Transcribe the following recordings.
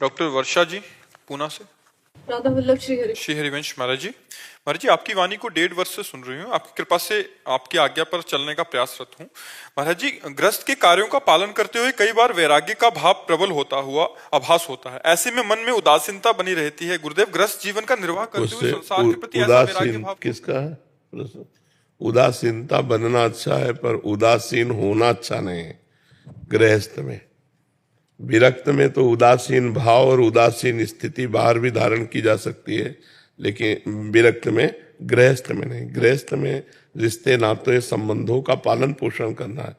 Doctor वर्षा जी, पूना से। राधा वल्लभ श्री हरिवंश महाराज जी। महाराज जी, आपकी वाणी को 1.5 वर्ष से सुन रही हूँ। आपकी कृपा से आपकी आज्ञा पर चलने का प्रयासरत हूँ। महाराज जी, ग्रस्त के कार्यों का पालन करते हुए कई बार वैराग्य का भाव प्रबल होता हुआ आभास होता है। ऐसे में मन में उदासीनता बनी रहती है। गुरुदेव, ग्रस्त जीवन का निर्वाह करते हुए संसार के प्रति ऐसा वैराग्य भाव किसका है प्रश्न? उदासीनता बनना अच्छा है, पर उदासीन होना अच्छा नहीं है। गृहस्थ में, विरक्त में तो उदासीन भाव और उदासीन स्थिति बाहर भी धारण की जा सकती है, लेकिन विरक्त में, गृहस्थ में नहीं। गृहस्थ में रिश्ते नाते संबंधों का पालन पोषण करना है,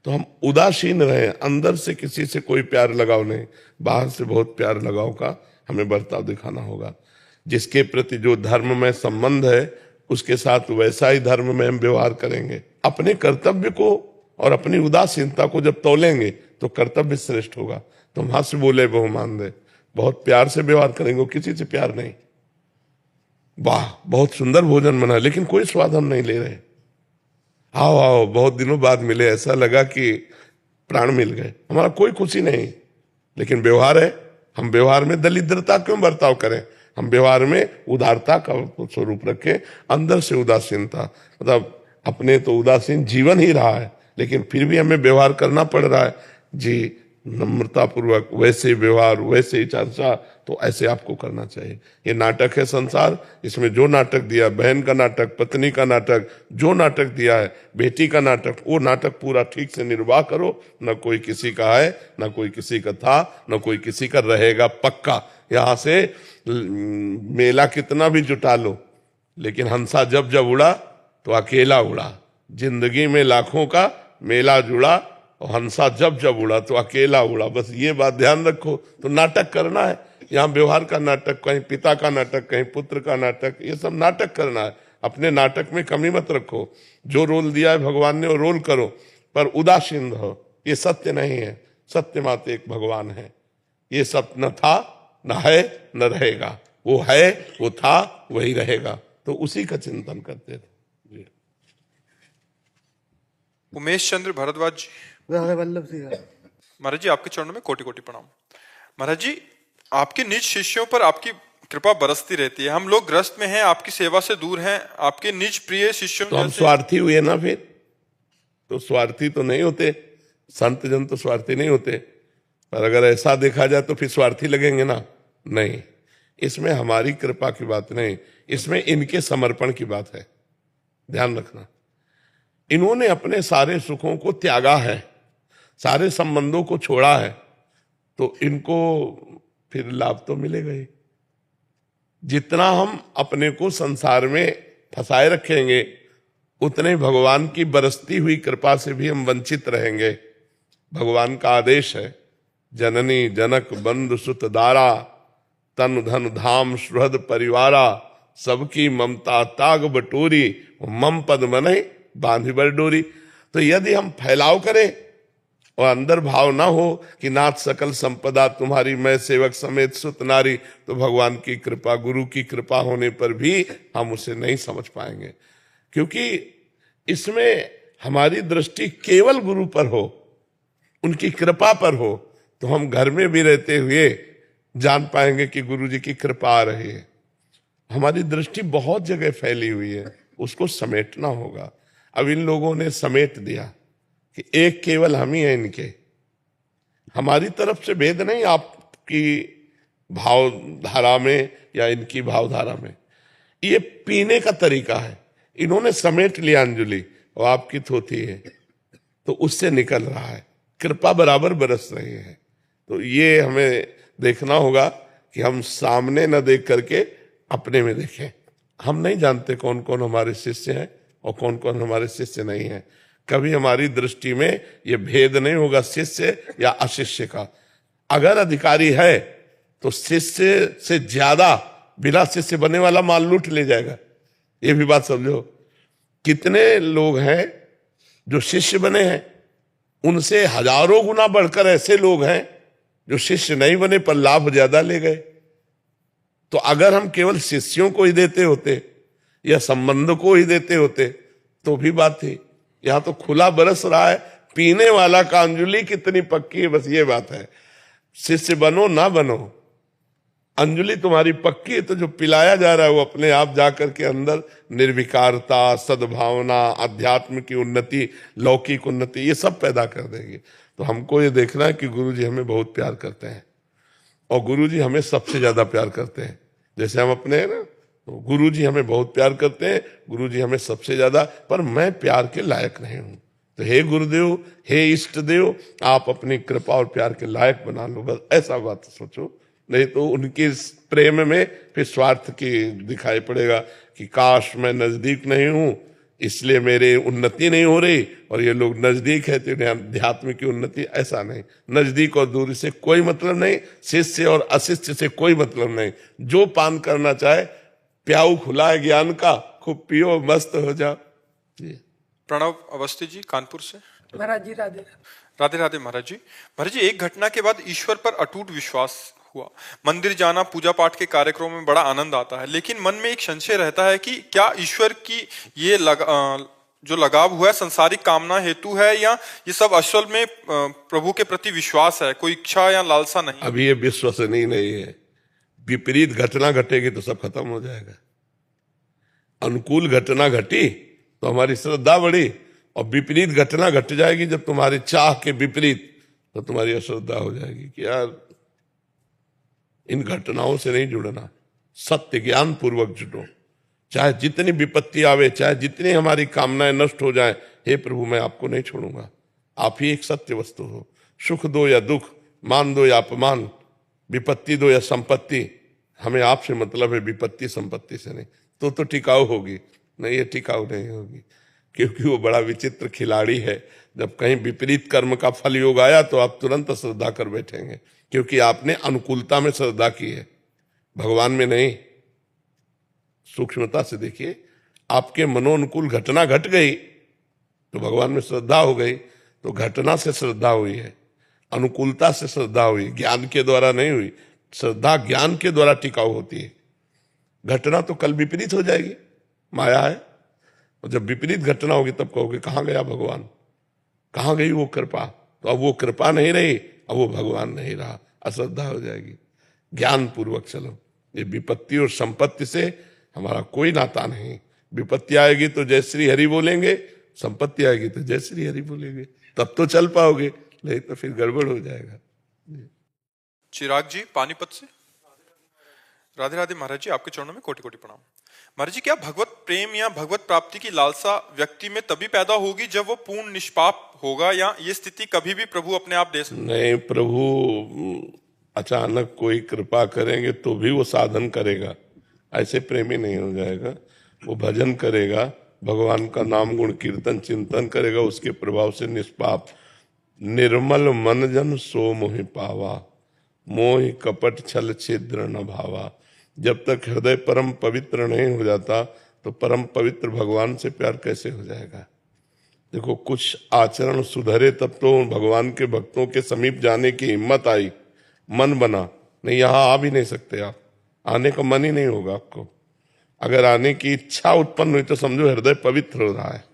तो हम उदासीन रहे। अंदर से किसी से कोई प्यार लगाव नहीं, बाहर से बहुत प्यार लगाव का हमें बर्ताव दिखाना होगा। जिसके प्रति जो धर्म में संबंध है, उसके साथ वैसा ही धर्म में हम व्यवहार करेंगे। अपने कर्तव्य को और अपनी उदासीनता को जब तोलेंगे तो कर्तव्य श्रेष्ठ होगा। तुम हाथ से बोले बहुमान दे, बहुत प्यार से व्यवहार करेंगे, किसी से प्यार नहीं। वाह, बहुत सुंदर भोजन बना, लेकिन कोई स्वाद हम नहीं ले रहे। आओ आओ, बहुत दिनों बाद मिले, ऐसा लगा कि प्राण मिल गए। हमारा कोई खुशी नहीं, लेकिन व्यवहार है। हम व्यवहार में दरिद्रता क्यों बर्ताव करें? हम व्यवहार में उदारता का स्वरूप रखें, अंदर से उदासीनता। मतलब अपने तो उदासीन जीवन ही रहा है, लेकिन फिर भी हमें व्यवहार करना पड़ रहा है जी, नम्रता पूर्वक, वैसे व्यवहार, वैसे ही चर्चा, तो ऐसे आपको करना चाहिए। ये नाटक है संसार, इसमें जो नाटक दिया, बहन का नाटक, पत्नी का नाटक, जो नाटक दिया है, बेटी का नाटक, वो नाटक पूरा ठीक से निर्वाह करो। न कोई किसी का है, न कोई किसी का था, न कोई किसी का रहेगा पक्का। यहाँ से मेला कितना भी जुटा लो, लेकिन हंसा जब जब उड़ा तो अकेला उड़ा। जिंदगी में लाखों का मेला जुड़ा और हंसा जब जब उड़ा तो अकेला उड़ा। बस ये बात ध्यान रखो। तो नाटक करना है, यहाँ व्यवहार का नाटक, कहीं पिता का नाटक, कहीं पुत्र का नाटक, ये सब नाटक करना है। अपने नाटक में कमी मत रखो। जो रोल दिया है भगवान ने वो रोल करो, पर उदासीन रहो। ये सत्य नहीं है, सत्य मात्र एक भगवान है। ये सब न था, न है, न रहेगा। वो है, वो था, वही रहेगा। तो उसी का चिंतन करते थे। उमेश चंद्र भारद्वाज जी। राधा वल्लभ सिंह। महाराज जी, आपके चरणों में कोटि कोटि प्रणाम। महाराज जी, आपके निज शिष्यों पर आपकी कृपा बरसती रहती है। हम लोग ग्रस्त में हैं, आपकी सेवा से दूर हैं। आपके निज प्रिय शिष्यों तो हम स्वार्थी हुए ना? फिर तो स्वार्थी तो नहीं होते, संत जन तो स्वार्थी नहीं होते। पर अगर ऐसा देखा जाए तो फिर स्वार्थी लगेंगे ना? नहीं, इसमें हमारी कृपा की बात नहीं, इसमें इनके समर्पण की बात है। ध्यान रखना, इन्होंने अपने सारे सुखों को त्यागा है, सारे संबंधों को छोड़ा है, तो इनको फिर लाभ तो मिलेगा ही। जितना हम अपने को संसार में फंसाए रखेंगे, उतने भगवान की बरसती हुई कृपा से भी हम वंचित रहेंगे। भगवान का आदेश है, जननी जनक बंधु सुत दारा, तन धन धाम सुहृद परिवारा, सबकी ममता ताग बटोरी, मम पद मनहि बांधी बर डोरी। तो यदि हम फैलाव करें और अंदर भाव ना हो कि नाथ सकल संपदा तुम्हारी, मैं सेवक समेत सुत नारी, तो भगवान की कृपा, गुरु की कृपा होने पर भी हम उसे नहीं समझ पाएंगे। क्योंकि इसमें हमारी दृष्टि केवल गुरु पर हो, उनकी कृपा पर हो, तो हम घर में भी रहते हुए जान पाएंगे कि गुरु जी की कृपा आ रही है। हमारी दृष्टि बहुत जगह फैली हुई है, उसको समेटना होगा। अब इन लोगों ने समेट दिया कि एक केवल हम ही हैं इनके। हमारी तरफ से भेद नहीं आपकी भावधारा में या इनकी भावधारा में, ये पीने का तरीका है। इन्होंने समेट लिया अंजलि, और आपकी थोती है तो उससे निकल रहा है, कृपा बराबर बरस रही है। तो ये हमें देखना होगा कि हम सामने न देख करके अपने में देखें। हम नहीं जानते कौन कौन हमारे शिष्य हैं और कौन कौन हमारे शिष्य नहीं हैं। कभी हमारी दृष्टि में ये भेद नहीं होगा शिष्य या अशिष्य का। अगर अधिकारी है तो शिष्य से ज्यादा बिना शिष्य बने वाला माल लूट ले जाएगा। ये भी बात समझो। कितने लोग हैं जो शिष्य बने हैं, उनसे हजारों गुना बढ़कर ऐसे लोग हैं जो शिष्य नहीं बने पर लाभ ज्यादा ले गए। तो अगर हम केवल शिष्यों को ही देते होते या संबंध को ही देते होते तो भी बात थी। यहां तो खुला बरस रहा है, पीने वाला का अंजुली कितनी पक्की है, बस ये बात है। शिष्य बनो ना बनो, अंजलि तुम्हारी पक्की है, तो जो पिलाया जा रहा है वो अपने आप जाकर के अंदर निर्विकारता, सद्भावना, अध्यात्म की उन्नति, लौकिक उन्नति, ये सब पैदा कर देगी। तो हमको ये देखना है कि गुरु जी हमें बहुत प्यार करते हैं और गुरु जी हमें सबसे ज्यादा प्यार करते हैं। जैसे हम अपने हैं ना, तो गुरु जी हमें बहुत प्यार करते हैं, गुरु जी हमें सबसे ज्यादा, पर मैं प्यार के लायक नहीं हूं। तो हे गुरुदेव, हे इष्ट देव, आप अपनी कृपा और प्यार के लायक बना लो, बस ऐसा बात सोचो। नहीं तो उनके इस प्रेम में फिर स्वार्थ की दिखाई पड़ेगा कि काश मैं नजदीक नहीं हूं इसलिए मेरी उन्नति नहीं हो रही, और ये लोग नजदीक है तो अध्यात्म की उन्नति। ऐसा नहीं, नजदीक और दूरी से कोई मतलब नहीं, शिष्य और अशिष्य से कोई मतलब नहीं। जो पान करना चाहे, प्याऊ खुला है ज्ञान का, खूब पियो, मस्त हो जाओ। प्रणव अवस्थी जी कानपुर से। महाराज जी राधे राधे राधे महाराज जी। महाराज जी, एक घटना के बाद ईश्वर पर अटूट विश्वास हुआ। मंदिर जाना, पूजा पाठ के कार्यक्रमों में बड़ा आनंद आता है, लेकिन मन में एक संशय रहता है कि क्या ईश्वर की ये जो लगाव हुआ है संसारिक कामना हेतु है, या ये सब असल में प्रभु के प्रति विश्वास है, कोई इच्छा या लालसा नहीं? अभी ये विश्वसनीय नहीं है। विपरीत घटना घटेगी तो सब खत्म हो जाएगा। अनुकूल घटना घटी तो हमारी श्रद्धा बढ़ी, और विपरीत घटना घट जाएगी जब तुम्हारी चाह के विपरीत, तो तुम्हारी अश्रद्धा हो जाएगी कि यार इन घटनाओं से नहीं जुड़ना, सत्य ज्ञान पूर्वक जुटो। चाहे जितनी विपत्ति आवे, चाहे जितनी हमारी कामनाएं नष्ट हो जाएं, हे प्रभु मैं आपको नहीं छोड़ूंगा। आप ही एक सत्य वस्तु हो। सुख दो या दुख, मान दो या अपमान, विपत्ति दो या संपत्ति, हमें आपसे मतलब है, विपत्ति संपत्ति से नहीं। तो टिकाऊ होगी, नहीं ये टिकाऊ नहीं होगी, क्योंकि वो बड़ा विचित्र खिलाड़ी है। जब कहीं विपरीत कर्म का फल योग आया तो आप तुरंत श्रद्धा कर बैठेंगे, क्योंकि आपने अनुकूलता में श्रद्धा की है, भगवान में नहीं। सूक्ष्मता से देखिए, आपके मनोनुकूल घटना घट गई तो भगवान में श्रद्धा हो गई, तो घटना से श्रद्धा हुई है, अनुकूलता से श्रद्धा हुई, ज्ञान के द्वारा नहीं हुई। श्रद्धा ज्ञान के द्वारा टिकाऊ होती है। घटना तो कल विपरीत हो जाएगी, माया है। और जब विपरीत घटना होगी तब कहोगे कहाँ गया भगवान, कहाँ गई वो कृपा। तो अब वो कृपा नहीं रही, अब वो भगवान नहीं रहा, अश्रद्धा हो जाएगी। ज्ञान पूर्वक चलो। ये विपत्ति और संपत्ति से हमारा कोई नाता नहीं। विपत्ति आएगी तो जय श्री हरि बोलेंगे, संपत्ति आएगी तो जय श्री हरि बोलेंगे, तब तो चल पाओगे, नहीं तो फिर गड़बड़ हो जाएगा। चिराग जी पानीपत से। राधे राधे महाराज जी, आपके चरणों में कोटि कोटि प्रणाम। महाराज जी, क्या भगवत प्रेम या भगवत प्राप्ति की लालसा व्यक्ति में तभी पैदा होगी जब वो पूर्ण निष्पाप होगा, या ये स्थिति कभी भी प्रभु अपने आप दे सकते? नहीं, प्रभु अचानक कोई कृपा करेंगे तो भी वो साधन करेगा, ऐसे प्रेमी नहीं हो जाएगा। वो भजन करेगा, भगवान का नाम गुण कीर्तन चिंतन करेगा, उसके प्रभाव से निष्पाप। निर्मल मन जन सो मोहि पावा, मोहि कपट छल छिद्र न भावा। जब तक हृदय परम पवित्र नहीं हो जाता तो परम पवित्र भगवान से प्यार कैसे हो जाएगा। देखो, कुछ आचरण सुधरे तब तो भगवान के भक्तों के समीप जाने की हिम्मत आई, मन बना। नहीं, यहां आ भी नहीं सकते आप, आने का मन ही नहीं होगा आपको। अगर आने की इच्छा उत्पन्न हुई तो समझो हृदय पवित्र हो रहा है,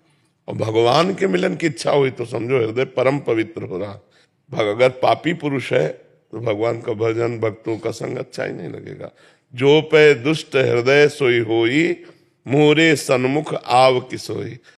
और भगवान के मिलन की इच्छा हुई तो समझो हृदय परम पवित्र हो रहा है। अगर पापी पुरुष है तो भगवान का भजन, भक्तों का संग अच्छा ही नहीं लगेगा। जो पे दुष्ट हृदय सोई होई, मोरे सन्मुख आव किसोई।